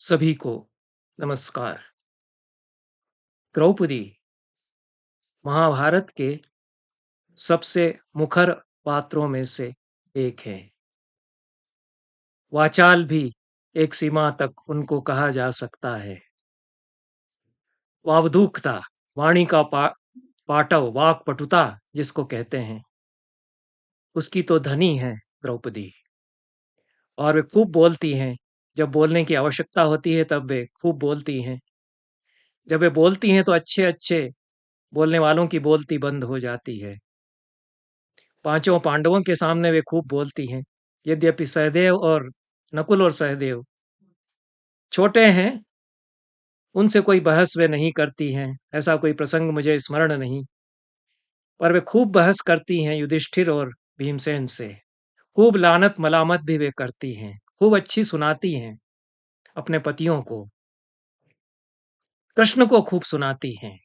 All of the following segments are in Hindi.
सभी को नमस्कार। द्रौपदी महाभारत के सबसे मुखर पात्रों में से एक है। वाचाल भी एक सीमा तक उनको कहा जा सकता है। वावधूकता, वाणी का पाटव, वाक पटुता जिसको कहते हैं, उसकी तो धनी है द्रौपदी। और वे खूब बोलती हैं। जब बोलने की आवश्यकता होती है तब वे खूब बोलती हैं। जब वे बोलती हैं तो अच्छे अच्छे बोलने वालों की बोलती बंद हो जाती है। पांचों पांडवों के सामने वे खूब बोलती हैं। यद्यपि सहदेव और नकुल और सहदेव छोटे हैं, उनसे कोई बहस वे नहीं करती हैं। ऐसा कोई प्रसंग मुझे स्मरण नहीं। पर वे खूब बहस करती हैं युधिष्ठिर और भीमसेन से। खूब लानत मलामत भी वे करती हैं। खूब अच्छी सुनाती हैं अपने पतियों को। कृष्ण को खूब सुनाती हैं।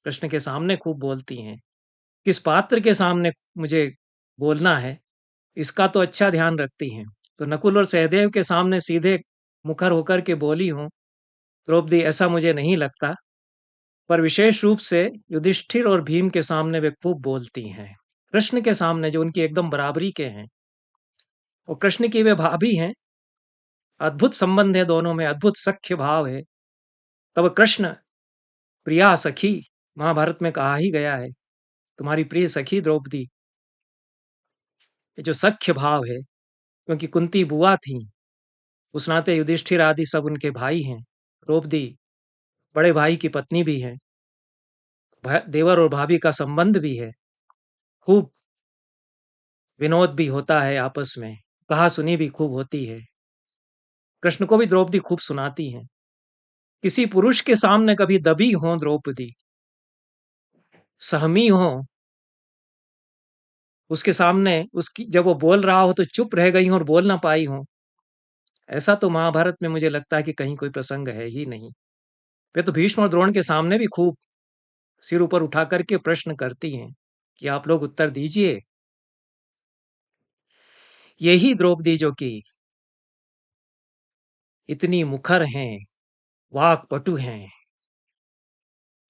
कृष्ण के सामने खूब बोलती हैं। किस पात्र के सामने मुझे बोलना है, इसका तो अच्छा ध्यान रखती हैं। तो नकुल और सहदेव के सामने सीधे मुखर होकर के बोली हूँ द्रौपदी, ऐसा मुझे नहीं लगता। पर विशेष रूप से युधिष्ठिर और भीम के सामने वे खूब बोलती हैं। कृष्ण के सामने जो उनकी एकदम बराबरी के हैं, और कृष्ण की वे भाभी हैं। अद्भुत संबंध है दोनों में, अद्भुत सख्य भाव है। तब कृष्ण प्रिया सखी, महाभारत में कहा ही गया है, तुम्हारी प्रिय सखी द्रौपदी। ये जो सख्य भाव है, क्योंकि कुंती बुआ थी, उस नाते युधिष्ठिर आदि सब उनके भाई हैं। द्रौपदी बड़े भाई की पत्नी भी है। देवर और भाभी का संबंध भी है। खूब विनोद भी होता है आपस में। कहा सुनी भी खूब होती है। कृष्ण को भी द्रौपदी खूब सुनाती हैं। किसी पुरुष के सामने कभी दबी हो द्रौपदी, सहमी हो, उसके सामने उसकी जब वो बोल रहा हो तो चुप रह गई हो और बोल ना पाई हो, ऐसा तो महाभारत में मुझे लगता है कि कहीं कोई प्रसंग है ही नहीं। वे तो भीष्म और द्रोण के सामने भी खूब सिर ऊपर उठा करके प्रश्न करती हैं कि आप लोग उत्तर दीजिए। यही द्रौपदी जो कि इतनी मुखर हैं, वाक पटु हैं,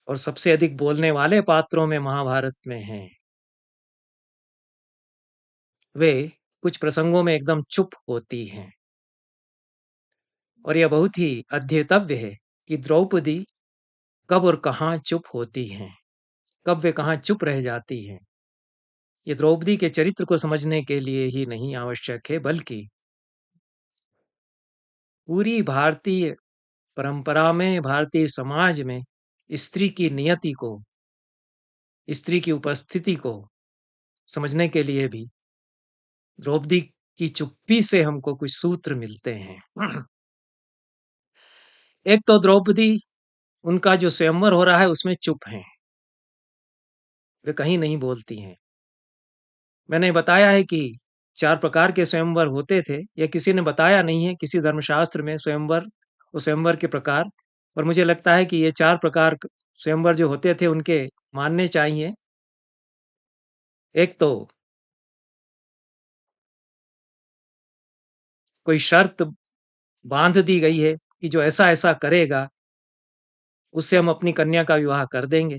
और सबसे अधिक बोलने वाले पात्रों में महाभारत में हैं, वे कुछ प्रसंगों में एकदम चुप होती हैं। और यह बहुत ही अध्येतव्य है कि द्रौपदी कब और कहाँ चुप होती हैं, कब वे कहाँ चुप रह जाती हैं। ये द्रौपदी के चरित्र को समझने के लिए ही नहीं आवश्यक है, बल्कि पूरी भारतीय परंपरा में, भारतीय समाज में स्त्री की नियति को, स्त्री की उपस्थिति को समझने के लिए भी द्रौपदी की चुप्पी से हमको कुछ सूत्र मिलते हैं। एक तो द्रौपदी, उनका जो स्वयंवर हो रहा है उसमें चुप हैं, वे कहीं नहीं बोलती हैं। मैंने बताया है कि 4 प्रकार के स्वयंवर होते थे। यह किसी ने बताया नहीं है, किसी धर्मशास्त्र में स्वयंवर और स्वयंवर के प्रकार। पर मुझे लगता है कि ये 4 प्रकार स्वयंवर जो होते थे उनके मानने चाहिए। एक तो कोई शर्त बांध दी गई है कि जो ऐसा-ऐसा करेगा, उससे हम अपनी कन्या का विवाह कर देंगे।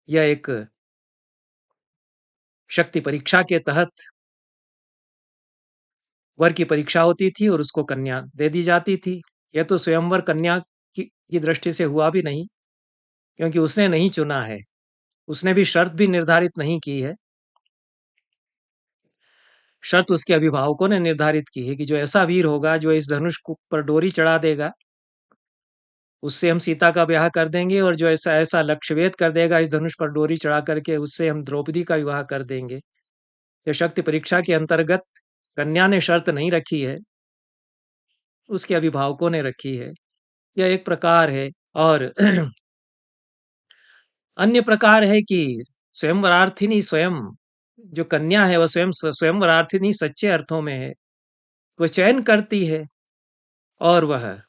यह एक शक्ति परीक्षा के तहत वर की परीक्षा होती थी और उसको कन्या दे दी जाती थी। यह तो स्वयंवर कन्या की दृष्टि से हुआ भी नहीं, क्योंकि उसने नहीं चुना है। उसने भी शर्त भी निर्धारित नहीं की है। शर्त उसके अभिभावकों ने निर्धारित की है कि जो ऐसा वीर होगा, जो इस धनुष को पर डोरी चढ़ा देगा, उससे हम सीता का ब्याह कर देंगे, और जो ऐसा लक्ष्यभेद कर देगा इस धनुष पर डोरी चढ़ा करके, उससे हम द्रौपदी का विवाह कर देंगे। ये शक्ति परीक्षा के अंतर्गत कन्या ने शर्त नहीं रखी है, उसके अभिभावकों ने रखी है। यह एक प्रकार है। और अन्य प्रकार है कि स्वयंवरार्थिनी स्वयं, जो कन्या है वह स्वयं स्वयंवरार्थिनी सच्चे अर्थों में है। वह चयन करती है और वह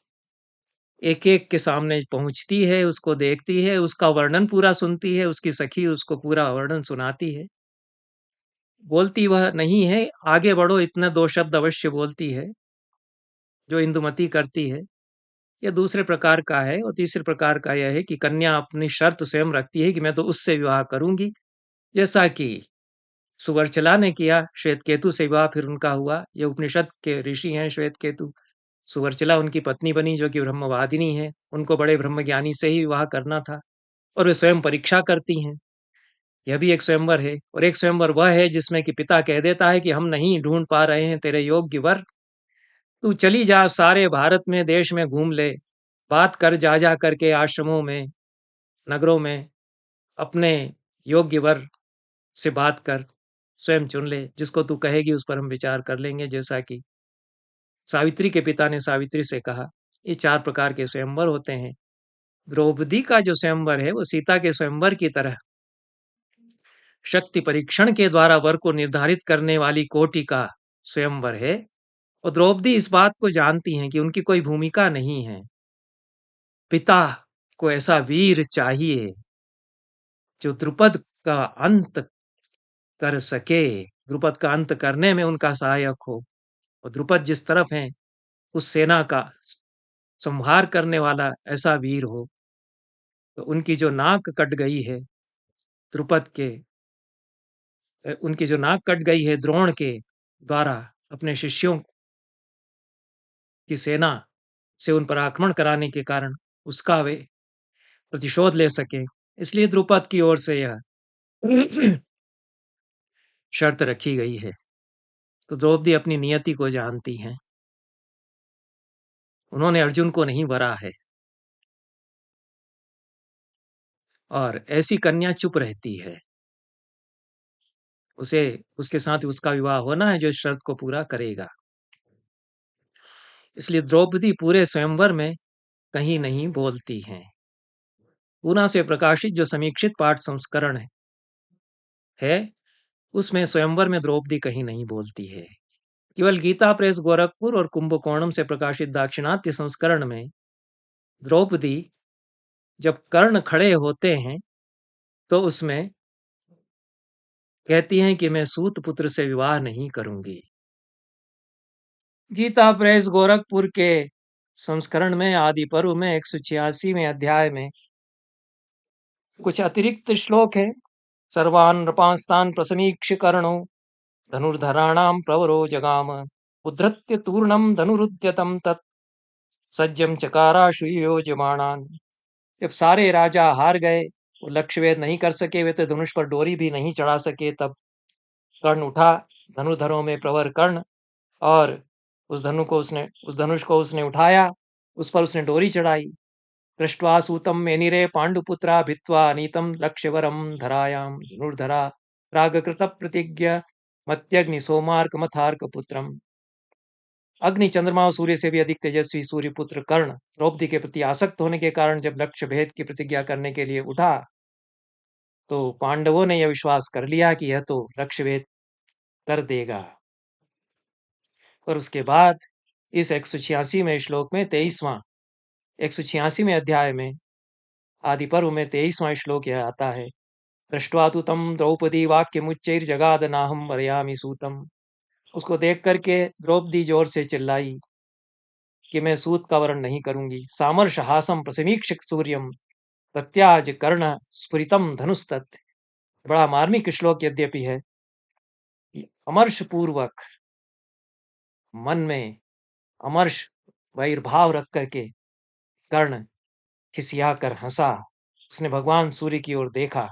एक-एक के सामने पहुँचती है, उसको देखती है, उसका वर्णन पूरा सुनती है, उसकी सखी उसको पूरा वर्णन सुनाती है। बोलती वह नहीं है, आगे बढ़ो इतने 2 शब्द अवश्य बोलती है, जो इंदुमती करती है। ये दूसरे प्रकार का है और तीसरे प्रकार का यह है कि कन्या अपनी शर्त स्वयं रखती है कि मैं तो उससे विवाह करूँगी, जैसा कि सुवर्चला ने किया, श्वेतकेतु से विवाह फिर उनका हुआ। ये उपनिषद के ऋषि हैं श्वेतकेतु। सुवर्चला उनकी पत्नी बनी जो कि ब्रह्मवादिनी है, उनको बड़े ब्रह्मज्ञानी से ही विवाह करना था और वे स्वयं परीक्षा करती हैं। यह भी एक स्वयंवर है और एक स्वयंवर वह है जिसमें कि पिता कह देता है कि हम नहीं ढूँढ पा रहे हैं तेरे योग्य वर, तू चली जा सारे भारत में, देश में घूम ले, बात कर जा करके आश्रमों में, नगरों में, अपने योग्य वर से बात कर, स्वयं चुन ले, जिसको तू कहेगी उस पर हम विचार कर लेंगे, जैसा कि सावित्री के पिता ने सावित्री से कहा। ये 4 प्रकार के स्वयंवर होते हैं। द्रौपदी का जो स्वयंवर है, वो सीता के स्वयंवर की तरह शक्ति परीक्षण के द्वारा वर को निर्धारित करने वाली कोटि का स्वयंवर है और द्रौपदी इस बात को जानती हैं कि उनकी कोई भूमिका नहीं है। पिता को ऐसा वीर चाहिए जो द्रुपद का अंत कर सके, द्रुपद का अंत करने में उनका सहायक हो और द्रुपद जिस तरफ हैं, उस सेना का संहार करने वाला ऐसा वीर हो। तो उनकी जो नाक कट गई है द्रुपद के उनकी जो नाक कट गई है द्रोण के द्वारा अपने शिष्यों की सेना से उन पर आक्रमण कराने के कारण उसका वे प्रतिशोध ले सके, इसलिए द्रुपद की ओर से यह शर्त रखी गई है। तो द्रौपदी अपनी नियति को जानती हैं। उन्होंने अर्जुन को नहीं वरा है और ऐसी कन्या चुप रहती है। उसे उसके साथ उसका विवाह होना है जो इस शर्त को पूरा करेगा। इसलिए द्रौपदी पूरे स्वयंवर में कहीं नहीं बोलती हैं। पूना से प्रकाशित जो समीक्षित पाठ संस्करण है उसमें स्वयंवर में द्रौपदी कहीं नहीं बोलती है। केवल गीता प्रेस गोरखपुर और कुंभकोणम से प्रकाशित दाक्षिणात्य संस्करण में द्रौपदी जब कर्ण खड़े होते हैं तो उसमें कहती हैं कि मैं सूत पुत्र से विवाह नहीं करूंगी। गीता प्रेस गोरखपुर के संस्करण में आदि पर्व में 186वें अध्याय में कुछ अतिरिक्त श्लोक है। सर्वान् नृपांस्तान् प्रसमीक्ष्य कर्णो धनुर्धराणां प्रवरो जगाम उद्धृत्य तूर्णं धनुरुद्यतं तत् सज्जम चकाराशु योजमानान्। जब सारे राजा हार गए, वो लक्ष्य भेद नहीं कर सके, वे तो धनुष पर डोरी भी नहीं चढ़ा सके, तब कर्ण उठा, धनुर्धरों में प्रवर कर्ण, और उस धनुष को उसने उठाया, उस पर उसने डोरी चढ़ाई। दृष्ट्वा सूतं मेनिरे पांडुपुत्रा भित्वा नीतं लक्ष्यवरं धरायां धनुर्धरा रागकृत प्रतिज्ञ मत्यग्नि सोमार्क मथार्क पुत्रम। अग्नि, चंद्रमा और सूर्य से भी अधिक तेजस्वी सूर्यपुत्र कर्ण द्रौपदी के प्रति आसक्त होने के कारण जब लक्ष्य भेद की प्रतिज्ञा करने के लिए उठा, तो पांडवों ने यह विश्वास कर लिया कि यह तो लक्ष्य भेद कर देगा। और उसके बाद इस 186वें श्लोक में 23वां 186वें अध्याय में आदि पर्व में 23वां श्लोक यह आता है। दृष्ट्वा तु तं द्रौपदी वाक्यमुच्चैर्जगाद नाहं वरयामि सूतम। उसको देख करके द्रौपदी जोर से चिल्लाई कि मैं सूत का वरण नहीं करूंगी। सामर्ष हासम प्रसमीक्ष सूर्यम प्रत्याज कर्ण स्फुरितम धनुस्तत्। बड़ा मार्मिक श्लोक यद्यपि है, अमर्ष पूर्वक मन में अमर्ष वैरभाव रख करके कर्ण खिसिया कर हंसा। उसने भगवान सूर्य की ओर देखा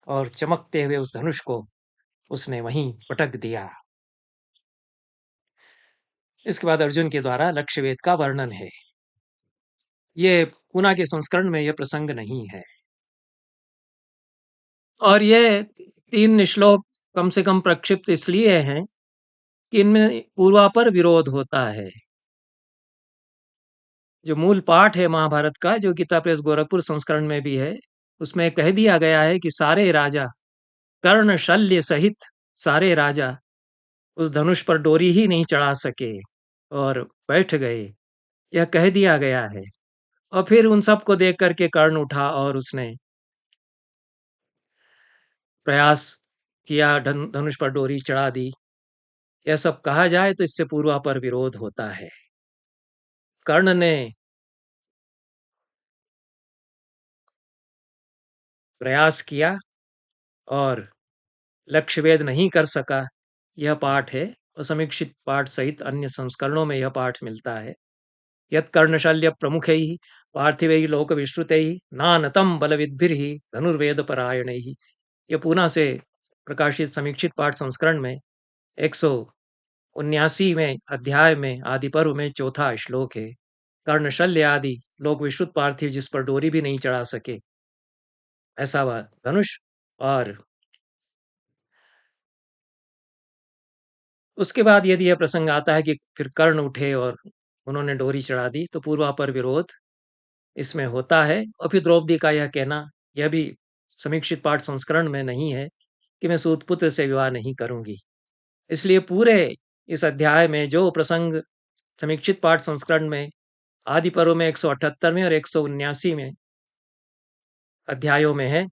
और चमकते हुए उस धनुष को उसने वहीं पटक दिया। इसके बाद अर्जुन के द्वारा लक्ष्य वेद का वर्णन है। ये पूना के संस्करण में यह प्रसंग नहीं है और ये 3 श्लोक कम से कम प्रक्षिप्त इसलिए हैं कि इनमें पूर्वापर विरोध होता है। जो मूल पाठ है महाभारत का, जो गीता प्रेस गोरखपुर संस्करण में भी है, उसमें कह दिया गया है कि सारे राजा कर्ण शल्य सहित सारे राजा उस धनुष पर डोरी ही नहीं चढ़ा सके और बैठ गए, यह कह दिया गया है। और फिर उन सबको देख करके कर्ण उठा और उसने प्रयास किया, धनुष पर डोरी चढ़ा दी। यह सब कहा जाए तो इससे पूर्वापर विरोध होता है। कर्ण ने प्रयास किया और लक्ष्य वेध नहीं कर सका, यह पाठ है। और समीक्षित पाठ सहित अन्य संस्करणों में यह पाठ मिलता है। यत्कर्णशल्य प्रमुखैः पार्थिवैः लोकविश्रुतैः नानतं बलविद्भिर्हि धनुर्वेदपरायणैः। यह पूना से प्रकाशित समीक्षित पाठ संस्करण में 179वें अध्याय में आदि पर्व में चौथा श्लोक है। कर्णशल्य आदि लोक विश्रुत पार्थिव जिस पर डोरी भी नहीं चढ़ा सके, ऐसा वह धनुष। और उसके बाद यदि यह प्रसंग आता है कि फिर कर्ण उठे और उन्होंने डोरी चढ़ा दी, तो पूर्वापर विरोध इसमें होता है। और फिर द्रौपदी का यह कहना, यह भी समीक्षित पाठ संस्करण में नहीं है कि मैं सूतपुत्र से विवाह नहीं करूंगी। इसलिए पूरे इस अध्याय में जो प्रसंग समीक्षित पाठ संस्करण में आदि पर्व में 178वें और 179वें अध्यायों में है,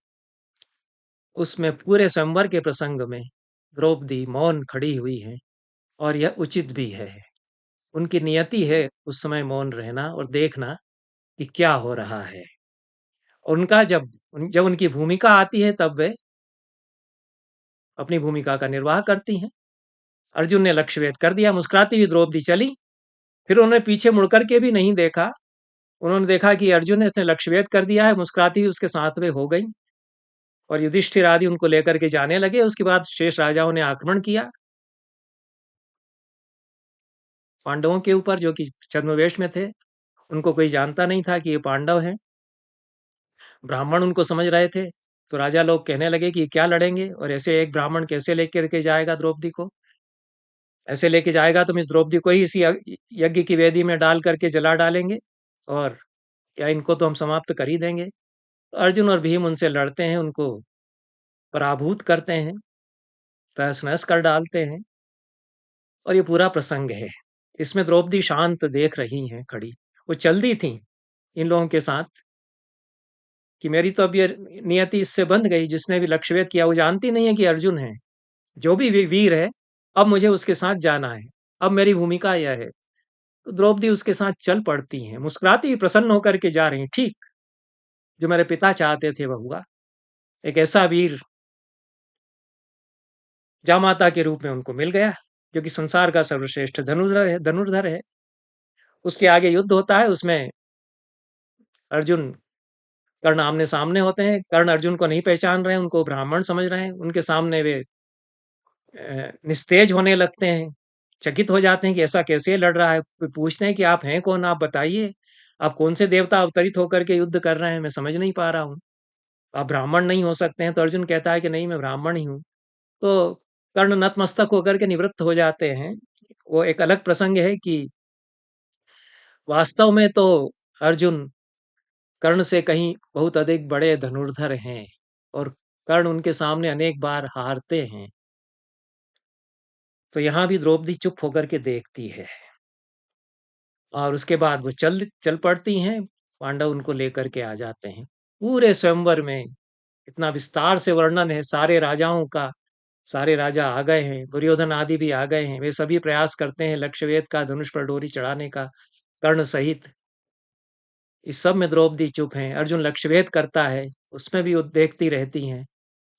उसमें पूरे स्वयंवर के प्रसंग में द्रौपदी मौन खड़ी हुई है, और यह उचित भी है। उनकी नियति है उस समय मौन रहना और देखना कि क्या हो रहा है। और उनका जब जब उनकी भूमिका आती है, तब वे अपनी भूमिका का निर्वाह करती हैं। अर्जुन ने लक्ष्य भेद कर दिया, मुस्कुराती हुई द्रौपदी चली। फिर उन्होंने पीछे मुड़कर के भी नहीं देखा। उन्होंने देखा कि अर्जुन ने इसने लक्ष्य भेद कर दिया है, मुस्कुराती हुई उसके साथ वे हो गई। और युधिष्ठिर आदि उनको लेकर के जाने लगे। उसके बाद शेष राजाओं ने आक्रमण किया पांडवों के ऊपर, जो कि छद्मवेश में थे। उनको कोई जानता नहीं था कि ये पांडव हैं। ब्राह्मण उनको समझ रहे थे। तो राजा लोग कहने लगे कि क्या लड़ेंगे, और ऐसे एक ब्राह्मण कैसे लेकर के जाएगा द्रौपदी को? ऐसे लेके जाएगा तो मिस द्रौपदी को ही इसी यज्ञ की वेदी में डाल करके जला डालेंगे, और या इनको तो हम समाप्त कर ही देंगे। तो अर्जुन और भीम उनसे लड़ते हैं, उनको पराभूत करते हैं, तहस नहस कर डालते हैं। और ये पूरा प्रसंग है। इसमें द्रौपदी शांत देख रही हैं खड़ी। वो चल दी थी इन लोगों के साथ कि मेरी तो अब ये नियति इससे बंध गई। जिसने भी लक्ष्यभेद किया वो जानती नहीं है कि अर्जुन है, जो भी वीर है, अब मुझे उसके साथ जाना है, अब मेरी भूमिका यह है। तो द्रौपदी उसके साथ चल पड़ती हैं, मुस्कुराती हुई प्रसन्न होकर के जा रही हैं। ठीक जो मेरे पिता चाहते थे वह हुआ। एक ऐसा वीर जामाता के रूप में उनको मिल गया, जो कि संसार का सर्वश्रेष्ठ धनुर्धर है। उसके आगे युद्ध होता है, उसमें अर्जुन कर्ण आमने सामने होते हैं। कर्ण अर्जुन को नहीं पहचान रहे हैं, उनको ब्राह्मण समझ रहे हैं। उनके सामने वे निस्तेज होने लगते हैं, चकित हो जाते हैं कि ऐसा कैसे लड़ रहा है। फिर पूछते हैं कि आप हैं कौन, आप बताइए, आप कौन से देवता अवतरित होकर के युद्ध कर रहे हैं, मैं समझ नहीं पा रहा हूँ। आप ब्राह्मण नहीं हो सकते हैं। तो अर्जुन कहता है कि नहीं, मैं ब्राह्मण ही हूँ। तो कर्ण नतमस्तक होकर के निवृत्त हो जाते हैं। वो एक अलग प्रसंग है कि वास्तव में तो अर्जुन कर्ण से कहीं बहुत अधिक बड़े धनुर्धर हैं, और कर्ण उनके सामने अनेक बार हारते हैं। तो यहाँ भी द्रौपदी चुप होकर के देखती है, और उसके बाद वो चल पड़ती हैं। पांडव उनको लेकर के आ जाते हैं। पूरे स्वयंवर में इतना विस्तार से वर्णन है सारे राजाओं का। सारे राजा आ गए हैं, दुर्योधन आदि भी आ गए हैं। वे सभी प्रयास करते हैं लक्ष्यवेध का, धनुष पर डोरी चढ़ाने का, कर्ण सहित। इस सब में द्रौपदी चुप हैं। अर्जुन लक्ष्यवेध करता है, उसमें भी वो देखती रहती हैं।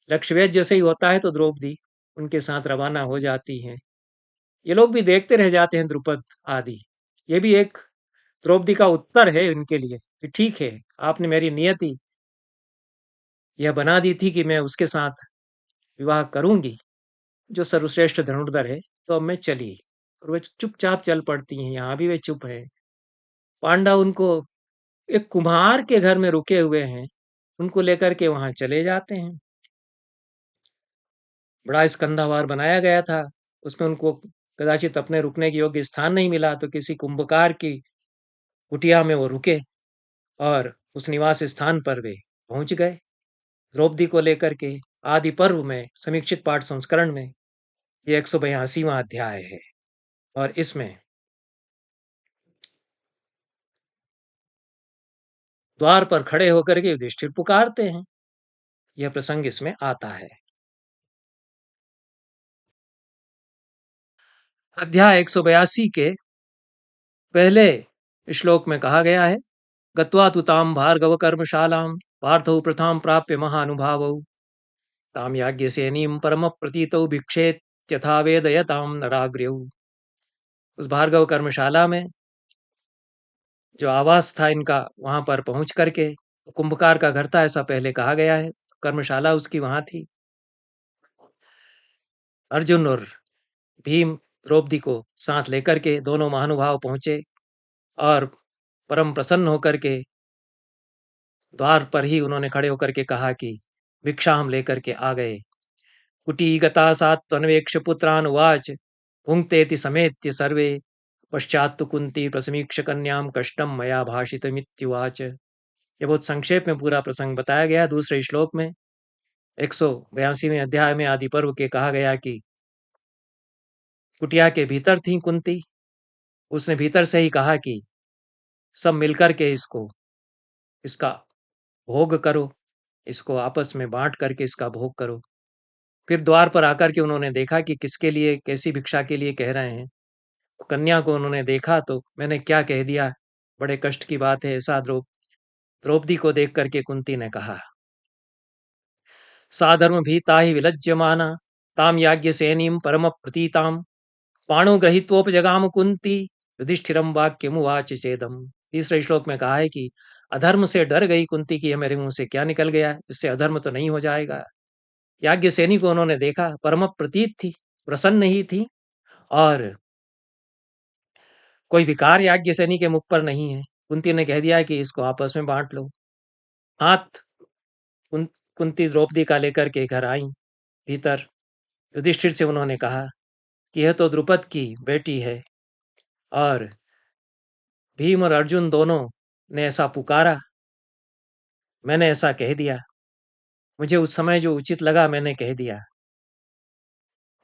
लक्ष्यवेध जैसे ही होता है तो द्रौपदी उनके साथ रवाना हो जाती हैं। ये लोग भी देखते रह जाते हैं, द्रुपद आदि। ये भी एक द्रौपदी का उत्तर है उनके लिए कि ठीक है, आपने मेरी नियति यह बना दी थी कि मैं उसके साथ विवाह करूंगी, जो सर्वश्रेष्ठ धनुर्धर है। तो अब मैं चली। और वे चुपचाप चल पड़ती हैं। यहाँ भी वे चुप हैं। पांडव उनको एक कुम्हार के घर में रुके हुए हैं, उनको लेकर के वहां चले जाते हैं। बड़ा स्कंधावार बनाया गया था। उसमें उनको कदाचित अपने रुकने के योग्य स्थान नहीं मिला, तो किसी कुंभकार की कुटिया में वो रुके, और उस निवास स्थान पर वे पहुंच गए द्रौपदी को लेकर के। आदि पर्व में समीक्षित पाठ संस्करण में ये 182वां अध्याय है। और इसमें द्वार पर खड़े होकर के युधिष्ठिर पुकारते हैं। यह प्रसंग इसमें आता है। अध्याय 182 के पहले श्लोक में कहा गया है, गत्वा तु तां भार्गव कर्मशालां पार्थौ प्रथां प्राप्य महानुभावौ तां याज्ञसेनीं परमप्रतीतौ भिक्षेत्यथा वेदयतां नराग्र्यौ। उस भार्गव कर्मशाला में जो आवास था इनका, वहां पर पहुंच करके, कुंभकार का घर था ऐसा पहले कहा गया है, कर्मशाला उसकी वहां थी। अर्जुन और भीम द्रौपदी को साथ लेकर के दोनों महानुभाव पहुंचे और परम प्रसन्न होकर के द्वार पर ही उन्होंने खड़े होकर के कहा कि भिक्षा हम लेकर के आ गए। कुटी गता सात्वन्वेक्ष पुत्रान् उवाच भुङ्क्तेति समेत्य सर्वे पश्चात्तु कुंती प्रसमीक्ष कन्याम कष्टम मया भाषितमित्युवाच। ये बहुत संक्षेप में पूरा प्रसंग बताया गया। दूसरे श्लोक में 182वें अध्याय में आदि पर्व के कहा गया कि कुटिया के भीतर थी कुंती, उसने भीतर से ही कहा कि सब मिलकर के इसका भोग करो, इसको आपस में बांट करके इसका भोग करो। फिर द्वार पर आकर के उन्होंने देखा कि किसके लिए, कैसी भिक्षा के लिए कह रहे हैं। तो कन्या को उन्होंने देखा तो मैंने क्या कह दिया, बड़े कष्ट की बात है, ऐसा द्रौपदी को देख करके कुंती ने कहा। साधर्म भीता ही विलज्यमाना ताम याज्ञ सेनीम परम प्रतीताम पाणो ग्रहीत्वोपजगाम कुंती युधिष्ठिरम वाक्यमुवाच चेदम। तीसरे श्लोक में कहा है कि अधर्म से डर गई कुंती की, यह मेरे मुंह से क्या निकल गया, इससे अधर्म तो नहीं हो जाएगा। याज्ञ सेनी को उन्होंने देखा, परम प्रतीत थी, प्रसन्न ही थी, और कोई विकार याज्ञ सेनी के मुख पर नहीं है। कुंती ने कह दिया कि इसको आपस में बांट लो। हाथ कुंती द्रौपदी का लेकर के घर आई भीतर। युधिष्ठिर से उन्होंने कहा कि यह तो द्रुपद की बेटी है, और भीम और अर्जुन दोनों ने ऐसा पुकारा, मैंने ऐसा कह दिया, मुझे उस समय जो उचित लगा मैंने कह दिया,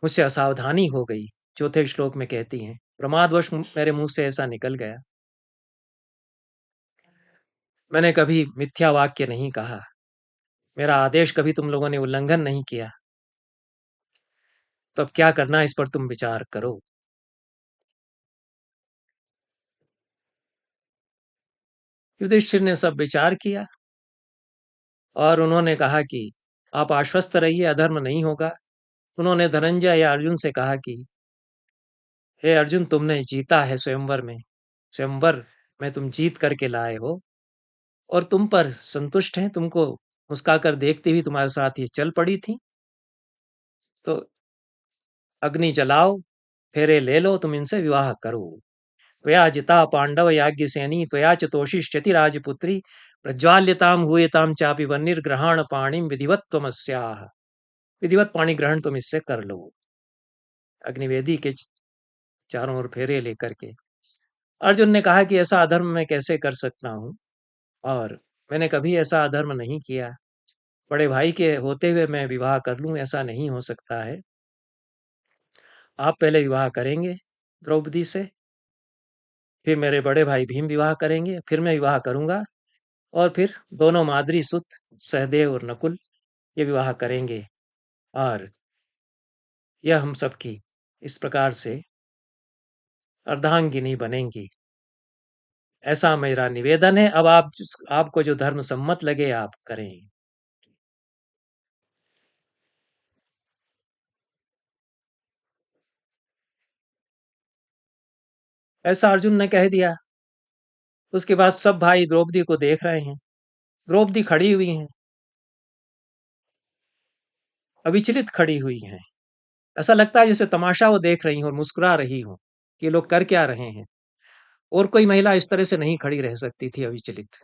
मुझसे असावधानी हो गई। चौथे श्लोक में कहती हैं, प्रमादवश मेरे मुंह से ऐसा निकल गया, मैंने कभी मिथ्या वाक्य नहीं कहा, मेरा आदेश कभी तुम लोगों ने उल्लंघन नहीं किया, तो अब क्या करना इस पर तुम विचार करो। युधिष्ठिर ने सब विचार किया और उन्होंने कहा कि आप आश्वस्त रहिए, अधर्म नहीं होगा। उन्होंने धनंजय या अर्जुन से कहा कि हे अर्जुन, तुमने जीता है स्वयंवर में, स्वयंवर में तुम जीत करके लाए हो और तुम पर संतुष्ट हैं, तुमको मुस्काकर देखती हुई तुम्हारे साथ ये चल पड़ी थी, तो अग्नि जलाओ, फेरे ले लो, तुम इनसे विवाह करो। त्वया जिता पांडव याज्ञ सेनी त्वया च तोषिष्यति राजपुत्री प्रज्वाल्यताम हुयताम चापि वह्निर्ग्रहण पाणिम विधिवत त्वमस्याः। विधिवत पाणी ग्रहण तुम इससे कर लो। अग्निवेदी के चारों ओर फेरे लेकर के अर्जुन ने कहा कि ऐसा अधर्म मैं कैसे कर सकता हूँ, और मैंने कभी ऐसा अधर्म नहीं किया, बड़े भाई के होते हुए मैं विवाह कर लूं, ऐसा नहीं हो सकता है। आप पहले विवाह करेंगे द्रौपदी से, फिर मेरे बड़े भाई भीम विवाह करेंगे, फिर मैं विवाह करूंगा, और फिर दोनों माद्री सुत सहदेव और नकुल ये विवाह करेंगे, और यह हम सबकी इस प्रकार से अर्धांगिनी बनेंगी। ऐसा मेरा निवेदन है, अब आपको जो धर्म सम्मत लगे आप करें। ऐसा अर्जुन ने कह दिया। उसके बाद सब भाई द्रौपदी को देख रहे हैं। द्रौपदी खड़ी हुई हैं, अविचलित खड़ी हुई हैं। ऐसा लगता है जैसे तमाशा वो देख रही हो और मुस्कुरा रही हो कि ये लोग कर क्या रहे हैं। और कोई महिला इस तरह से नहीं खड़ी रह सकती थी अविचलित।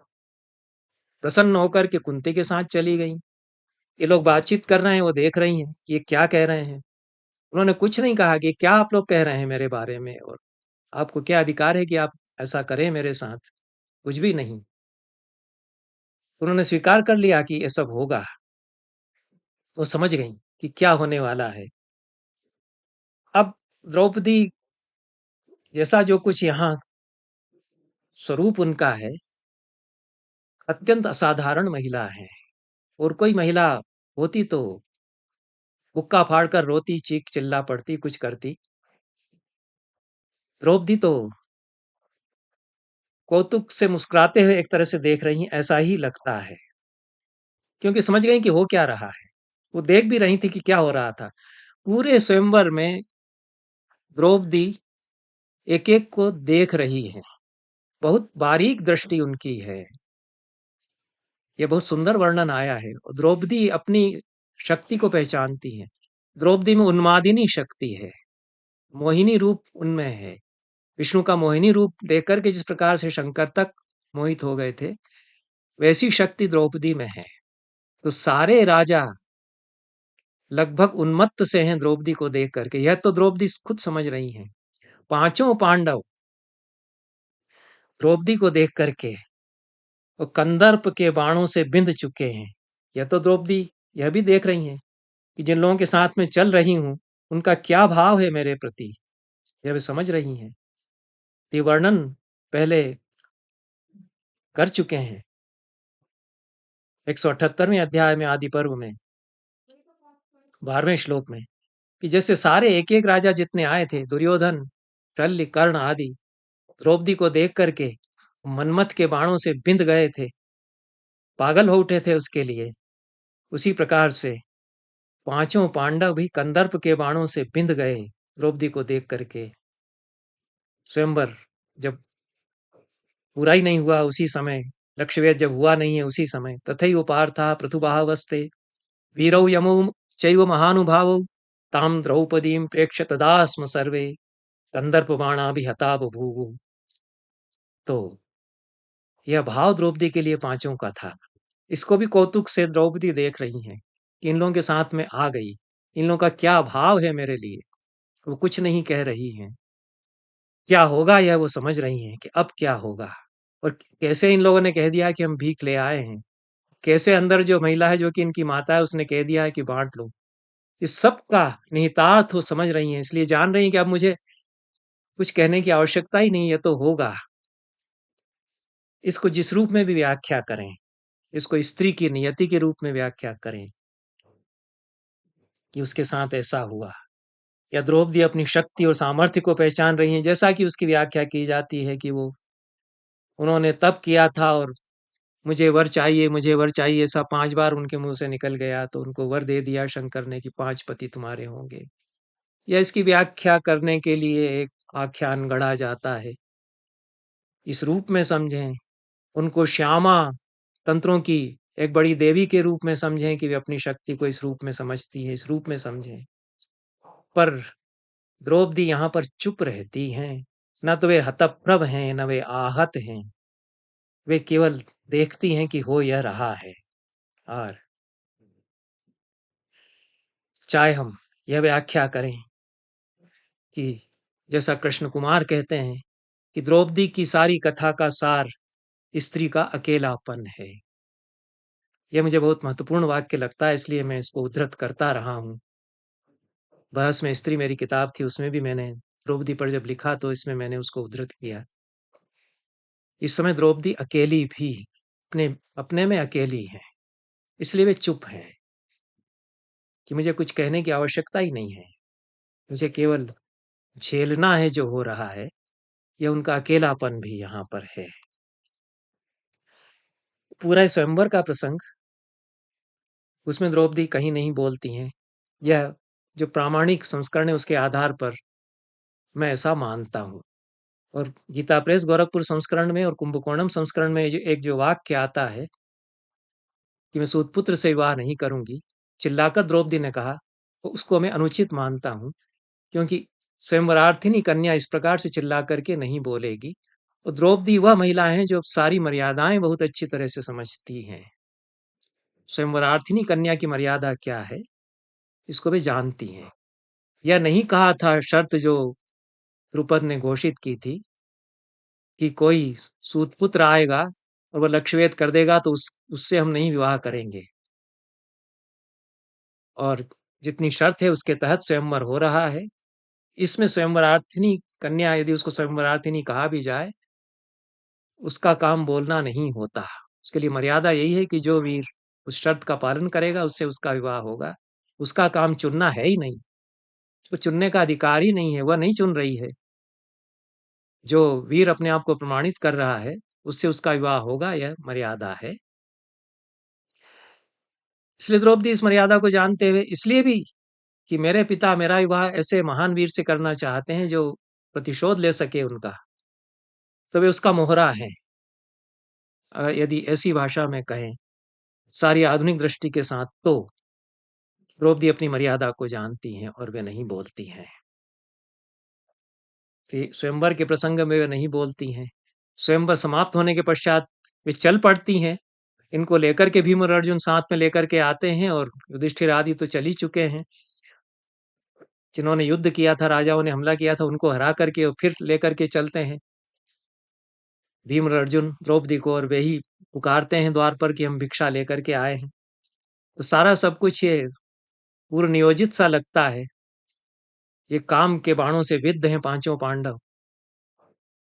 प्रसन्न होकर के कुंती के साथ चली गई। ये लोग बातचीत कर रहे हैं, वो देख रही हैं कि ये क्या कह रहे हैं। उन्होंने कुछ नहीं कहा कि क्या आप लोग कह रहे हैं मेरे बारे में, और आपको क्या अधिकार है कि आप ऐसा करें मेरे साथ, कुछ भी नहीं। उन्होंने स्वीकार कर लिया कि ये सब होगा। वो समझ गई कि क्या होने वाला है। अब द्रौपदी जैसा जो कुछ यहाँ स्वरूप उनका है, अत्यंत असाधारण महिला है। और कोई महिला होती तो बुक्का फाड़कर रोती, चीख चिल्ला पड़ती, कुछ करती। द्रौपदी तो कौतुक से मुस्कुराते हुए एक तरह से देख रही हैं, ऐसा ही लगता है। क्योंकि समझ गई कि हो क्या रहा है। वो देख भी रही थी कि क्या हो रहा था। पूरे स्वयंवर में द्रौपदी एक-एक को देख रही है। बहुत बारीक दृष्टि उनकी है। ये बहुत सुंदर वर्णन आया है। और द्रौपदी अपनी शक्ति को पहचानती है। द्रौपदी में उन्मादिनी शक्ति है। मोहिनी रूप उनमें है। विष्णु का मोहिनी रूप देख कर के जिस प्रकार से शंकर तक मोहित हो गए थे, वैसी शक्ति द्रौपदी में है। तो सारे राजा लगभग उन्मत्त से हैं द्रौपदी को देख करके। यह तो द्रौपदी खुद समझ रही हैं। पांचों पांडव द्रौपदी को देख करके वो कंदर्प के बाणों से बिंध चुके हैं। यह तो द्रौपदी यह भी देख रही हैं कि जिन लोगों के साथ में चल रही हूं, उनका क्या भाव है मेरे प्रति, यह भी समझ रही हैं। ये वर्णन पहले कर चुके हैं 178वें अध्याय में आदि पर्व में 12वें श्लोक में, कि जैसे सारे एक एक राजा जितने आए थे, दुर्योधन, शल्य, कर्ण आदि, द्रौपदी को देख करके मनमथ के बाणों से बिंध गए थे, पागल हो उठे थे उसके लिए। उसी प्रकार से पांचों पांडव भी कंदर्प के बाणों से बिंध गए द्रौपदी को देख करके। स्वयंवर जब पूरा ही नहीं हुआ उसी समय, लक्ष्यवेद जब हुआ नहीं है उसी समय, तथैव पार्था प्रथुबाहवस्ते वीरौ यमौ चैव महानुभावौ ताम द्रौपदीं प्रेक्ष्य तदा स्म सर्वे कंदर्पबाणाभिहता बभूवुः। तो यह भाव द्रौपदी के लिए पांचों का था। इसको भी कौतुक से द्रौपदी देख रही हैं कि इन लोगों के साथ में आ गई, इन लोगों का क्या भाव है मेरे लिए। वो कुछ नहीं कह रही हैं। क्या होगा यह वो समझ रही हैं कि अब क्या होगा। और कैसे इन लोगों ने कह दिया कि हम भीख ले आए हैं, कैसे अंदर जो महिला है जो कि इनकी माता है उसने कह दिया है कि बांट लो। इस सब का निहितार्थ वो समझ रही हैं, इसलिए जान रही हैं कि अब मुझे कुछ कहने की आवश्यकता ही नहीं है, तो होगा। इसको जिस रूप में भी व्याख्या करें, इसको स्त्री की नियति के रूप में व्याख्या करें कि उसके साथ ऐसा हुआ, या द्रौपदी अपनी शक्ति और सामर्थ्य को पहचान रही हैं, जैसा कि उसकी व्याख्या की जाती है कि वो उन्होंने तप किया था और मुझे वर चाहिए, मुझे वर चाहिए, ऐसा 5 बार उनके मुंह से निकल गया, तो उनको वर दे दिया शंकर ने कि 5 पति तुम्हारे होंगे। या इसकी व्याख्या करने के लिए एक आख्यान गढ़ा जाता है। इस रूप में समझें, उनको श्यामा तंत्रों की एक बड़ी देवी के रूप में समझें कि वे अपनी शक्ति को इस रूप में समझती है, इस रूप में समझें। पर द्रौपदी यहाँ पर चुप रहती हैं। न तो वे हतप्रभ हैं, न वे आहत हैं। वे केवल देखती हैं कि हो यह रहा है। और चाहे हम यह व्याख्या करें कि जैसा कृष्ण कुमार कहते हैं कि द्रौपदी की सारी कथा का सार स्त्री का अकेलापन है। यह मुझे बहुत महत्वपूर्ण वाक्य लगता है, इसलिए मैं इसको उद्धृत करता रहा हूँ। बहस में स्त्री मेरी किताब थी, उसमें भी मैंने द्रौपदी पर जब लिखा तो इसमें मैंने उसको उद्धृत किया। इस समय द्रौपदी अकेली भी अपने अपने में अकेली है, इसलिए वे चुप हैं कि मुझे कुछ कहने की आवश्यकता ही नहीं है। मुझे केवल झेलना है जो हो रहा है। यह उनका अकेलापन भी यहाँ पर है। पूरा स्वयंवर का प्रसंग, उसमें द्रौपदी कहीं नहीं बोलती हैं। यह जो प्रामाणिक संस्करण है उसके आधार पर मैं ऐसा मानता हूँ। और गीता प्रेस गोरखपुर संस्करण में और कुंभकोणम संस्करण में एक जो वाक्य आता है कि मैं सूतपुत्र से विवाह नहीं करूंगी, चिल्लाकर द्रौपदी ने कहा, तो उसको मैं अनुचित मानता हूँ, क्योंकि स्वयंवरार्थिनी कन्या इस प्रकार से चिल्ला करके नहीं बोलेगी। और द्रौपदी वह महिला है जो सारी मर्यादाएं बहुत अच्छी तरह से समझती हैं। स्वयंवरार्थिनी कन्या की मर्यादा क्या है, इसको वे जानती हैं। यह नहीं कहा था शर्त जो द्रुपद ने घोषित की थी कि कोई सूतपुत्र आएगा और वह लक्ष्यवेद कर देगा तो उससे हम नहीं विवाह करेंगे। और जितनी शर्त है उसके तहत स्वयंवर हो रहा है। इसमें स्वयंवरार्थिनी कन्या यदि उसको स्वयंवरार्थिनी कहा भी जाए, उसका काम बोलना नहीं होता। उसके लिए मर्यादा यही है कि जो वीर उस शर्त का पालन करेगा उससे उसका विवाह होगा। उसका काम चुनना है ही नहीं, वो चुनने का अधिकार ही नहीं है, वह नहीं चुन रही है। जो वीर अपने आप को प्रमाणित कर रहा है उससे उसका विवाह होगा, यह मर्यादा है। इसलिए द्रौपदी इस मर्यादा को जानते हुए इसलिए भी कि मेरे पिता मेरा विवाह ऐसे महान वीर से करना चाहते हैं जो प्रतिशोध ले सके उनका, तो वे उसका मोहरा हैं। यदि ऐसी भाषा में कहें, सारी आधुनिक दृष्टि के साथ तो द्रौपदी अपनी मर्यादा को जानती हैं और वे नहीं बोलती हैं। स्वयंवर के प्रसंग में वे नहीं बोलती हैं। स्वयंवर समाप्त होने के पश्चात वे चल पड़ती हैं। इनको लेकर के भीम और अर्जुन साथ में लेकर के आते हैं और युधिष्ठिर आदि तो चल ही चुके हैं। जिन्होंने युद्ध किया था, राजाओं ने हमला किया था, उनको हरा करके और फिर लेकर के चलते हैं भीम और अर्जुन द्रौपदी को, और वे ही पुकारते हैं द्वार पर कि हम भिक्षा लेकर के आए हैं। तो सारा सब कुछ ये पूर्व नियोजित सा लगता है। ये काम के बाणों से विद्ध हैं पांचों पांडव,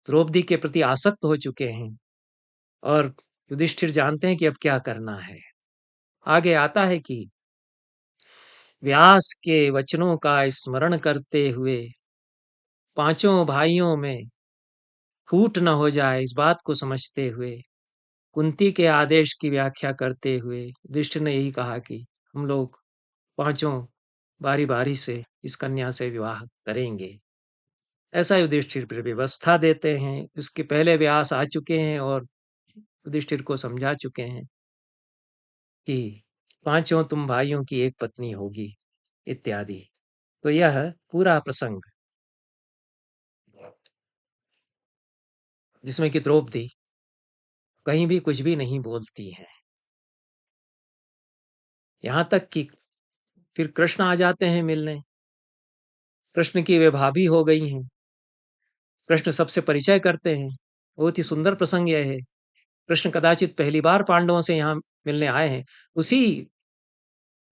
द्रौपदी के प्रति आसक्त हो चुके हैं और युधिष्ठिर जानते हैं कि अब क्या करना है। आगे आता है कि व्यास के वचनों का स्मरण करते हुए पांचों भाइयों में फूट न हो जाए, इस बात को समझते हुए कुंती के आदेश की व्याख्या करते हुए युधिष्ठिर ने यही कहा कि हम लोग पांचों बारी बारी से इस कन्या से विवाह करेंगे। ऐसा युधिष्ठिर फिर व्यवस्था देते हैं। उसके पहले व्यास आ चुके हैं और युधिष्ठिर को समझा चुके हैं कि पांचों तुम भाइयों की एक पत्नी होगी इत्यादि। तो यह पूरा प्रसंग जिसमें कि द्रौपदी कहीं भी कुछ भी नहीं बोलती है, यहाँ तक कि फिर कृष्ण आ जाते हैं मिलने। कृष्ण की वे भाभी हो गई हैं। कृष्ण सबसे परिचय करते हैं। बहुत ही सुंदर प्रसंग यह है। कृष्ण कदाचित पहली बार पांडवों से यहाँ मिलने आए हैं। उसी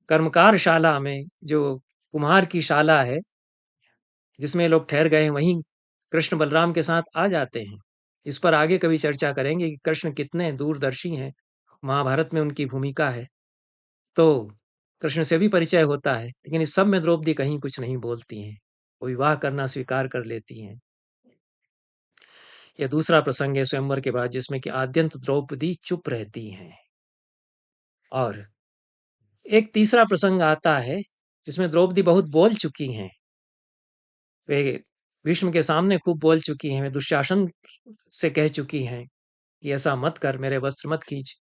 कर्मकार शाला में, जो कुम्हार की शाला है जिसमें लोग ठहर गए हैं, वहीं कृष्ण बलराम के साथ आ जाते हैं। इस पर आगे कभी चर्चा करेंगे कि कृष्ण कितने दूरदर्शी हैं, महाभारत में उनकी भूमिका है। तो कृष्ण से भी परिचय होता है, लेकिन इस सब में द्रौपदी कहीं कुछ नहीं बोलती हैं। वो विवाह करना स्वीकार कर लेती हैं। यह दूसरा प्रसंग है स्वयंवर के बाद जिसमें कि आद्यंत द्रौपदी चुप रहती हैं। और एक तीसरा प्रसंग आता है जिसमें द्रौपदी बहुत बोल चुकी हैं। वे भीष्म के सामने खूब बोल चुकी हैं। वे दुशासन से कह चुकी हैं कि ऐसा मत कर, मेरे वस्त्र मत खींच।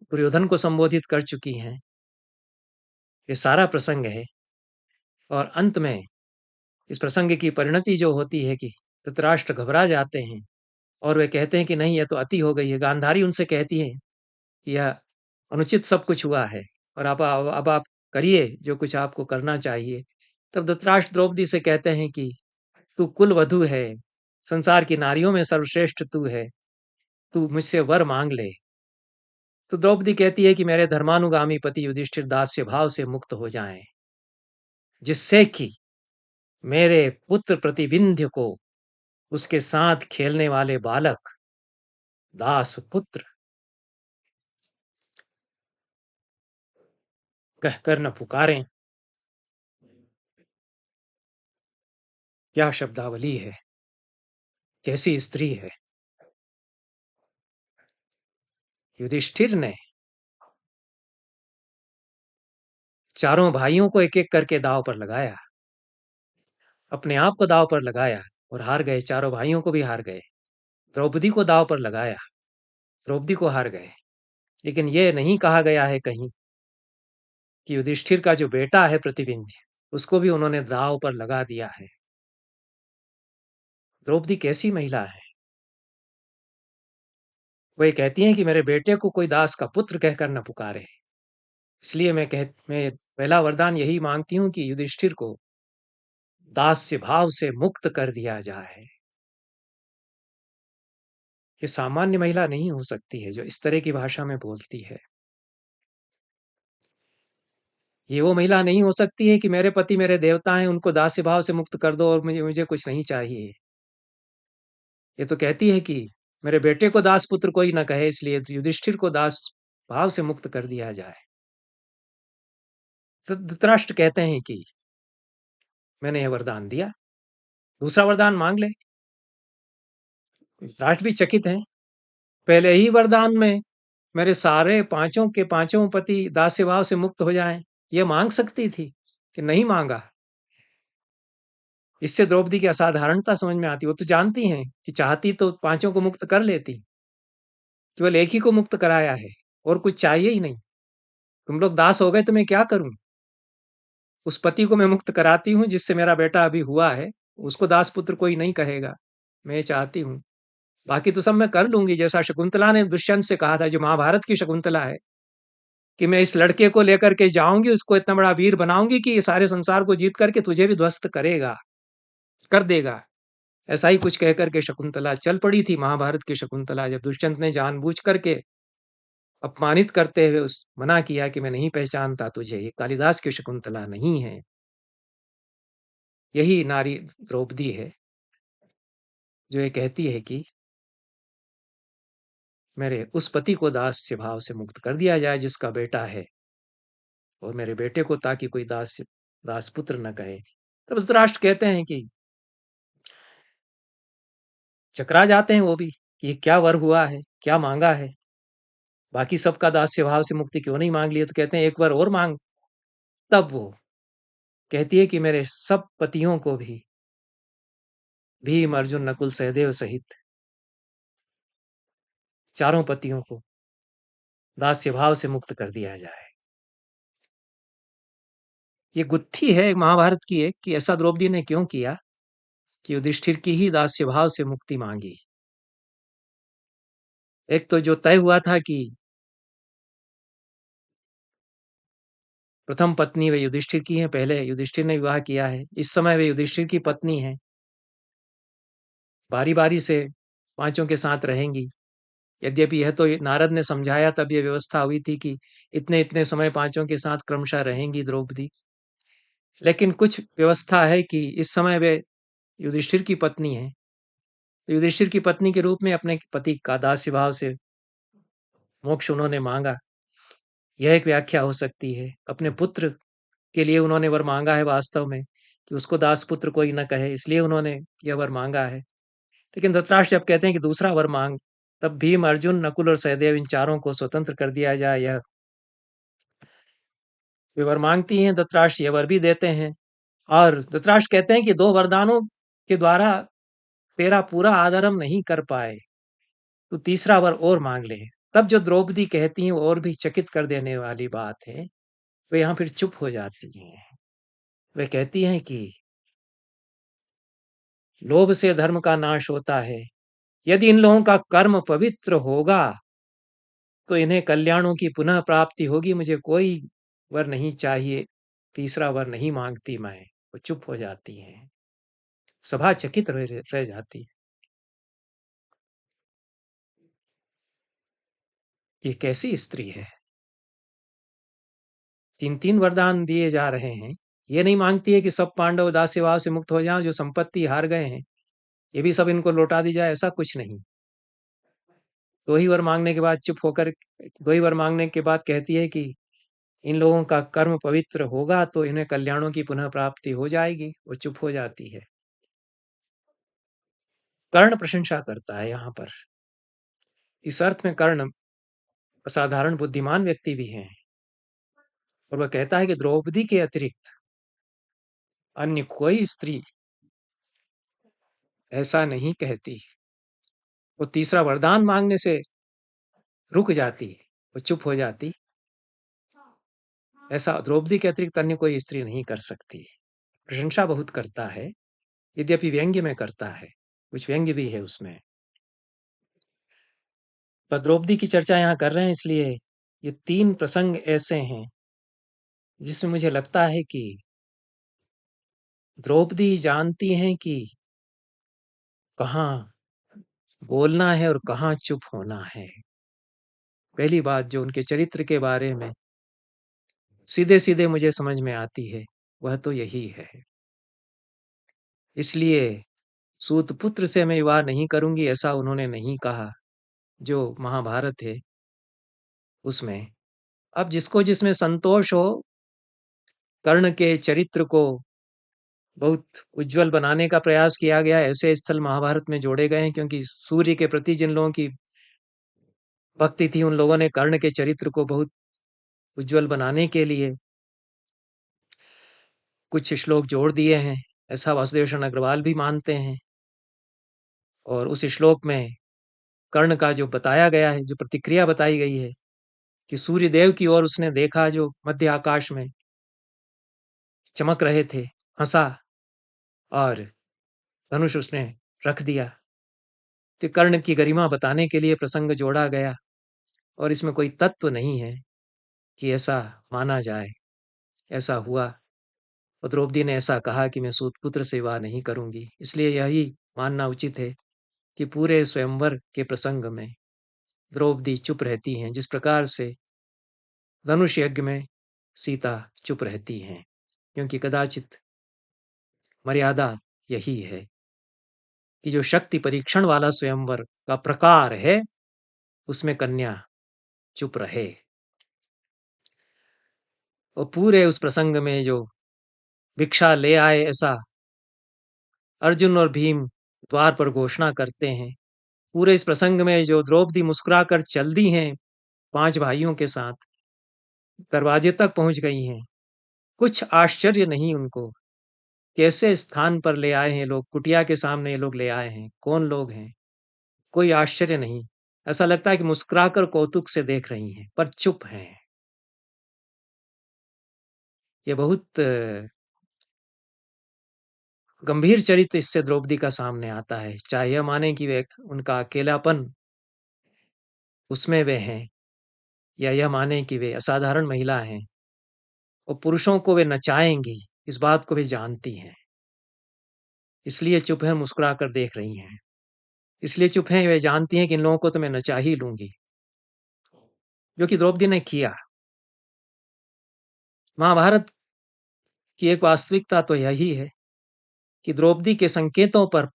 दुर्योधन को संबोधित कर चुकी हैं। ये सारा प्रसंग है और अंत में इस प्रसंग की परिणति जो होती है कि धृतराष्ट्र घबरा जाते हैं और वे कहते हैं कि नहीं, यह तो अति हो गई है। गांधारी उनसे कहती है कि यह अनुचित सब कुछ हुआ है और अब आप करिए जो कुछ आपको करना चाहिए। तब धृतराष्ट्र द्रौपदी से कहते हैं कि तू कुल वधू है, संसार की नारियों में सर्वश्रेष्ठ तू है, तू मुझसे वर मांग ले। तो द्रौपदी कहती है कि मेरे धर्मानुगामी पति युधिष्ठिर दास्य भाव से मुक्त हो जाएं, जिससे कि मेरे पुत्र प्रतिविंध्य को उसके साथ खेलने वाले बालक दास पुत्र कहकर न पुकारें। क्या शब्दावली है, कैसी स्त्री है। युधिष्ठिर ने चारों भाइयों को एक एक करके दांव पर लगाया, अपने आप को दांव पर लगाया और हार गए। चारों भाइयों को भी हार गए। द्रौपदी को दांव पर लगाया, द्रौपदी को हार गए। लेकिन यह नहीं कहा गया है कहीं कि युधिष्ठिर का जो बेटा है प्रतिविंध्य, उसको भी उन्होंने दांव पर लगा दिया है। द्रौपदी कैसी महिला है। वो ये कहती हैं कि मेरे बेटे को कोई दास का पुत्र कहकर न पुकारे। इसलिए मैं पहला वरदान यही मांगती हूं कि युधिष्ठिर को दास्य भाव से मुक्त कर दिया जाए। ये सामान्य महिला नहीं हो सकती है जो इस तरह की भाषा में बोलती है। ये वो महिला नहीं हो सकती है कि मेरे पति मेरे देवता हैं, उनको दास्य भाव से मुक्त कर दो और मुझे मुझे कुछ नहीं चाहिए। ये तो कहती है कि मेरे बेटे को दास पुत्र कोई न कहे, इसलिए युधिष्ठिर को दास भाव से मुक्त कर दिया जाए। तो धृतराष्ट्र कहते हैं कि मैंने यह वरदान दिया, दूसरा वरदान मांग ले। धृतराष्ट्र भी चकित हैं। पहले ही वरदान में मेरे सारे पाँचों के पाँचों पति दास्य भाव से मुक्त हो जाएँ, ये माँग सकती थी, कि नहीं माँगा। इससे द्रौपदी की असाधारणता समझ में आती है। वो तो जानती हैं कि चाहती तो पाँचों को मुक्त कर लेती, केवल एक ही को मुक्त कराया है और कुछ चाहिए ही नहीं। तुम लोग दास हो गए तो मैं क्या करूँ? उस पति को मैं मुक्त कराती हूँ जिससे मेरा बेटा अभी हुआ है, उसको दास पुत्र कोई नहीं कहेगा। मैं ये चाहती हूँ। बाकी तो सब मैं कर लूँगी, जैसा शकुंतला ने दुष्यंत से कहा था, जो महाभारत की शकुंतला है, कि मैं इस लड़के को लेकर के जाऊँगी, उसको इतना बड़ा वीर बनाऊँगी कि ये सारे संसार को जीत करके तुझे भी ध्वस्त करेगा, कर देगा। ऐसा ही कुछ कह कर के शकुंतला चल पड़ी थी, महाभारत की शकुंतला। जब दुष्यंत ने जानबूझ करके अपमानित करते हुए उस मना किया कि मैं नहीं पहचानता तुझे, ये कालिदास की शकुंतला नहीं है। यही नारी द्रौपदी है, जो ये कहती है कि मेरे उस पति को दास्य भाव से मुक्त कर दिया जाए जिसका बेटा है, और मेरे बेटे को, ताकि कोई दासपुत्र न कहे। तब धृतराष्ट्र कहते हैं कि चकरा जाते हैं वो भी, कि ये क्या वर हुआ है, क्या मांगा है, बाकी सबका दास्य भाव से मुक्ति क्यों नहीं मांग लिया? तो कहते हैं एक बार और मांग। तब वो कहती है कि मेरे सब पतियों को भी, भीम अर्जुन नकुल सहदेव सहित चारों पतियों को दास्य भाव से मुक्त कर दिया जाए। ये गुत्थी है महाभारत की एक, कि ऐसा द्रौपदी ने क्यों किया, कि युधिष्ठिर की ही दास्य भाव से मुक्ति मांगी। एक तो जो तय हुआ था कि प्रथम पत्नी वे युधिष्ठिर की है, पहले युधिष्ठिर ने विवाह किया है, इस समय वे युधिष्ठिर की पत्नी है, बारी बारी से पांचों के साथ रहेंगी। यद्यपि यह तो नारद ने समझाया, तब ये व्यवस्था हुई थी कि इतने इतने समय पांचों के साथ क्रमशः रहेंगी द्रौपदी। लेकिन कुछ व्यवस्था है कि इस समय वे युधिष्ठिर की पत्नी है, तो युधिष्ठिर की पत्नी के रूप में अपने पति का दास्य भाव से मोक्ष उन्होंने मांगा। यह एक व्याख्या हो सकती है। अपने पुत्र के लिए उन्होंने वर मांगा है वास्तव में, कि उसको दास पुत्र कोई न कहे, इसलिए उन्होंने यह वर मांगा है। लेकिन धृतराष्ट्र जब कहते हैं कि दूसरा वर मांग, तब भीम अर्जुन नकुल और सहदेव इन चारों को स्वतंत्र कर दिया जाए, यह वे वर मांगती हैं। धृतराष्ट्र यह वर भी देते हैं, और धृतराष्ट्र कहते हैं कि दो वरदानों के द्वारा तेरा पूरा आदर हम नहीं कर पाए, तो तीसरा वर और मांग ले। तब जो द्रौपदी कहती हैं वो और भी चकित कर देने वाली बात है। वे यहाँ फिर चुप हो जाती हैं। वे कहती हैं कि लोभ से धर्म का नाश होता है, यदि इन लोगों का कर्म पवित्र होगा तो इन्हें कल्याणों की पुनः प्राप्ति होगी। मुझे कोई वर नहीं चाहिए, तीसरा वर नहीं मांगती मैं। वो चुप हो जाती हैं, सभा चकित रह जाती है। ये कैसी स्त्री है? तीन तीन वरदान दिए जा रहे हैं, ये नहीं मांगती है कि सब पांडव दास्यभाव से मुक्त हो जाएं, जो संपत्ति हार गए हैं ये भी सब इनको लौटा दी जाए, ऐसा कुछ नहीं। दो ही वर मांगने के बाद चुप होकर, दो ही वर मांगने के बाद कहती है कि इन लोगों का कर्म पवित्र होगा तो इन्हें कल्याणों की पुनः प्राप्ति हो जाएगी। वो चुप हो जाती है। कर्ण प्रशंसा करता है यहाँ पर। इस अर्थ में कर्ण असाधारण बुद्धिमान व्यक्ति भी हैं, और वह कहता है कि द्रौपदी के अतिरिक्त अन्य कोई स्त्री ऐसा नहीं कहती। वो तीसरा वरदान मांगने से रुक जाती, वो चुप हो जाती। ऐसा द्रौपदी के अतिरिक्त अन्य कोई स्त्री नहीं कर सकती। प्रशंसा बहुत करता है, यद्यपि व्यंग्य में करता है, कुछ व्यंग्य भी है उसमें। पर द्रौपदी की चर्चा यहाँ कर रहे हैं, इसलिए ये तीन प्रसंग ऐसे हैं जिसमें मुझे लगता है कि द्रौपदी जानती हैं कि कहाँ बोलना है और कहाँ चुप होना है। पहली बात जो उनके चरित्र के बारे में सीधे सीधे मुझे समझ में आती है, वह तो यही है। इसलिए सूत पुत्र से मैं विवाह नहीं करूंगी, ऐसा उन्होंने नहीं कहा। जो महाभारत है उसमें अब जिसको जिसमें संतोष हो, कर्ण के चरित्र को बहुत उज्जवल बनाने का प्रयास किया गया। ऐसे स्थल महाभारत में जोड़े गए हैं, क्योंकि सूर्य के प्रति जिन लोगों की भक्ति थी उन लोगों ने कर्ण के चरित्र को बहुत उज्ज्वल बनाने के लिए कुछ श्लोक जोड़ दिए हैं, ऐसा वासुदेव शरण अग्रवाल भी मानते हैं। और उस श्लोक में कर्ण का जो बताया गया है, जो प्रतिक्रिया बताई गई है कि सूर्यदेव की ओर उसने देखा जो मध्य आकाश में चमक रहे थे, हंसा और धनुष उसने रख दिया। तो कर्ण की गरिमा बताने के लिए प्रसंग जोड़ा गया और इसमें कोई तत्व नहीं है कि ऐसा माना जाए, ऐसा हुआ और द्रौपदी ने ऐसा कहा कि मैं सूतपुत्र से विवाह नहीं करूंगी। इसलिए यही मानना उचित है कि पूरे स्वयंवर के प्रसंग में द्रौपदी चुप रहती हैं, जिस प्रकार से धनुष यज्ञ में सीता चुप रहती हैं, क्योंकि कदाचित मर्यादा यही है कि जो शक्ति परीक्षण वाला स्वयंवर का प्रकार है उसमें कन्या चुप रहे। और पूरे उस प्रसंग में जो भिक्षा ले आए ऐसा अर्जुन और भीम द्वार पर घोषणा करते हैं, पूरे इस प्रसंग में जो द्रौपदी मुस्कुराकर चल दी हैं 5 भाइयों के साथ, दरवाजे तक पहुंच गई हैं, कुछ आश्चर्य नहीं उनको, कैसे स्थान पर ले आए हैं लोग, कुटिया के सामने ये लोग ले आए हैं, कौन लोग हैं, कोई आश्चर्य नहीं। ऐसा लगता है कि मुस्कुराकर कौतुक से देख रही हैं, पर चुप हैं। ये बहुत गंभीर चरित्र इससे द्रौपदी का सामने आता है। चाहे यह माने कि वे उनका अकेलापन उसमें वे हैं, या यह माने कि वे असाधारण महिला हैं और पुरुषों को वे नचाएंगी, इस बात को वे जानती हैं। इसलिए चुप है, मुस्कुरा कर देख रही हैं। इसलिए चुप हैं, वे जानती हैं कि इन लोगों को तो मैं नचा ही लूंगी, जो कि द्रौपदी ने किया। महाभारत की एक वास्तविकता तो यही है कि द्रौपदी के संकेतों पर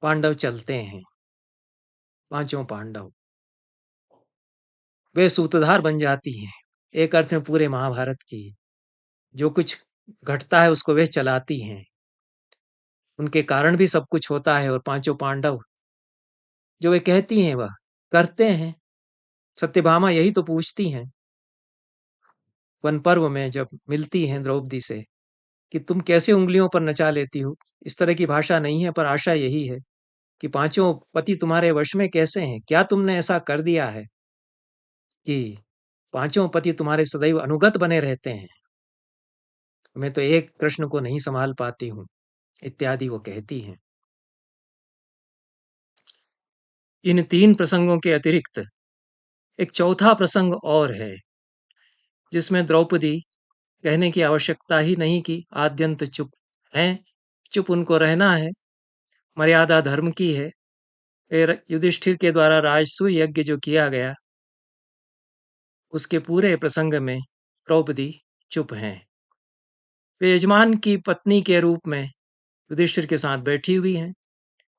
पांडव चलते हैं, पांचों पांडव वे सूत्रधार बन जाती हैं, एक अर्थ में पूरे महाभारत की जो कुछ घटता है उसको वे चलाती हैं, उनके कारण भी सब कुछ होता है। और पांचों पांडव जो वे कहती हैं वह करते हैं। सत्यभामा यही तो पूछती हैं वन पर्व में जब मिलती हैं द्रौपदी से कि तुम कैसे उंगलियों पर नचा लेती हो। इस तरह की भाषा नहीं है, पर आशा यही है कि पांचों पति तुम्हारे वश में कैसे हैं, क्या तुमने ऐसा कर दिया है कि पांचों पति तुम्हारे सदैव अनुगत बने रहते हैं। मैं तो एक कृष्ण को नहीं संभाल पाती हूँ, इत्यादि वो कहती हैं। इन 3 प्रसंगों के अतिरिक्त एक चौथा प्रसंग और है, जिसमें द्रौपदी कहने की आवश्यकता ही नहीं कि आद्यंत चुप हैं, चुप उनको रहना है, मर्यादा धर्म की है। फिर युधिष्ठिर के द्वारा राजसूय यज्ञ जो किया गया उसके पूरे प्रसंग में द्रौपदी चुप हैं। वे यजमान की पत्नी के रूप में युधिष्ठिर के साथ बैठी हुई हैं,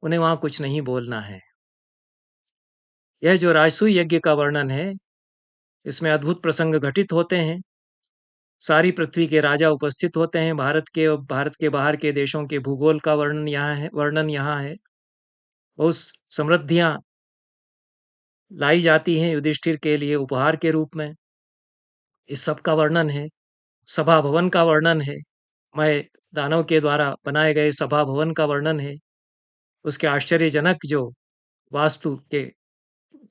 उन्हें वहां कुछ नहीं बोलना है। यह जो राजसूय यज्ञ का वर्णन है, इसमें अद्भुत प्रसंग घटित होते हैं। सारी पृथ्वी के राजा उपस्थित होते हैं, भारत के और भारत के बाहर के देशों के भूगोल का वर्णन यहाँ है। बहुत समृद्धियां लाई जाती हैं युधिष्ठिर के लिए उपहार के रूप में, इस सब का वर्णन है। सभा भवन का वर्णन है, मैं दानव के द्वारा बनाए गए सभा भवन का वर्णन है। उसके आश्चर्यजनक जो वास्तु के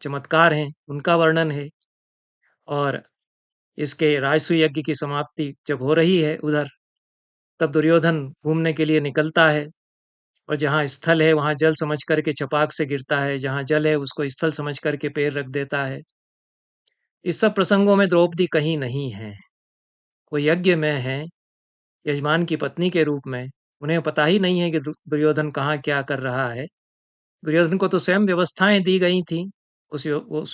चमत्कार हैं उनका वर्णन है। और इसके राजसूय यज्ञ की समाप्ति जब हो रही है उधर, तब दुर्योधन घूमने के लिए निकलता है और जहाँ स्थल है वहाँ जल समझ करके छपाक से गिरता है, जहाँ जल है उसको स्थल समझ करके पैर रख देता है। इस सब प्रसंगों में द्रौपदी कहीं नहीं है। वो यज्ञ में है यजमान की पत्नी के रूप में, उन्हें पता ही नहीं है कि दुर्योधन कहाँ क्या कर रहा है। दुर्योधन को तो स्वयं व्यवस्थाएं दी गई थी, उस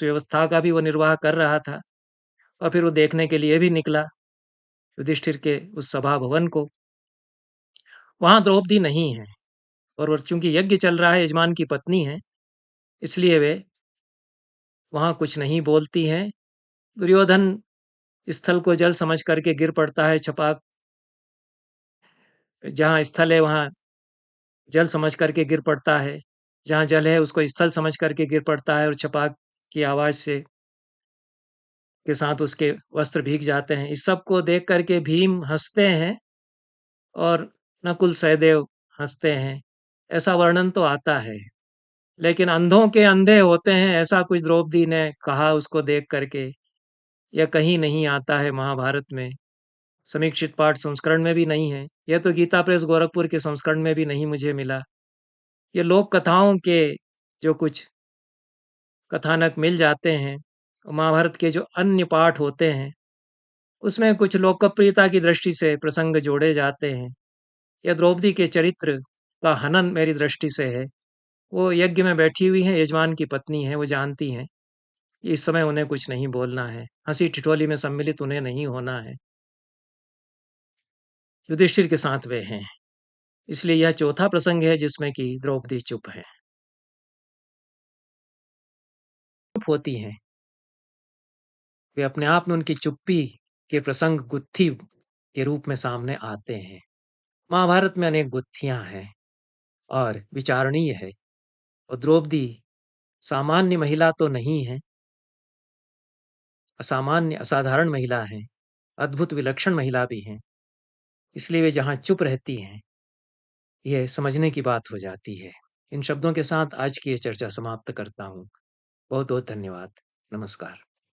व्यवस्था का भी वो निर्वाह कर रहा था। और फिर वो देखने के लिए भी निकला युधिष्ठिर के उस सभा भवन को। वहां द्रौपदी नहीं है, और वो चूंकि यज्ञ चल रहा है, यजमान की पत्नी है, इसलिए वे वहां कुछ नहीं बोलती हैं। दुर्योधन स्थल को जल समझ करके गिर पड़ता है, छपाक जहाँ स्थल है वहां जल समझ करके गिर पड़ता है, जहाँ जल है उसको स्थल समझ करके गिर पड़ता है और छपाक की आवाज़ से के साथ उसके वस्त्र भीग जाते हैं। इस सब को देख कर के भीम हँसते हैं और नकुल सहदेव हँसते हैं, ऐसा वर्णन तो आता है। लेकिन अंधों के अंधे होते हैं, ऐसा कुछ द्रौपदी ने कहा उसको देख कर के, यह कहीं नहीं आता है महाभारत में। समीक्षित पाठ संस्करण में भी नहीं है। यह तो गीता प्रेस गोरखपुर के संस्करण में भी नहीं मुझे मिला। ये लोक कथाओं के जो कुछ कथानक मिल जाते हैं, महाभारत के जो अन्य पाठ होते हैं, उसमें कुछ लोकप्रियता की दृष्टि से प्रसंग जोड़े जाते हैं। यह द्रौपदी के चरित्र का हनन मेरी दृष्टि से है। वो यज्ञ में बैठी हुई हैं, यजमान की पत्नी हैं, वो जानती हैं, इस समय उन्हें कुछ नहीं बोलना है, हँसी-ठिठोली में सम्मिलित उन्हें नहीं होना है। युधिष्ठिर के साथ वे हैं, इसलिए यह चौथा प्रसंग है जिसमें कि द्रौपदी चुप है। चुप होती हैं, वे अपने आप में उनकी चुप्पी के प्रसंग गुत्थी के रूप में सामने आते हैं। महाभारत में अनेक गुत्थियाँ हैं और विचारणीय है और द्रौपदी सामान्य महिला तो नहीं है, असामान्य असाधारण महिला हैं, अद्भुत विलक्षण महिला भी हैं। इसलिए वे जहाँ चुप रहती हैं, ये समझने की बात हो जाती है। इन शब्दों के साथ आज की ये चर्चा समाप्त करता हूँ। बहुत-बहुत धन्यवाद। नमस्कार।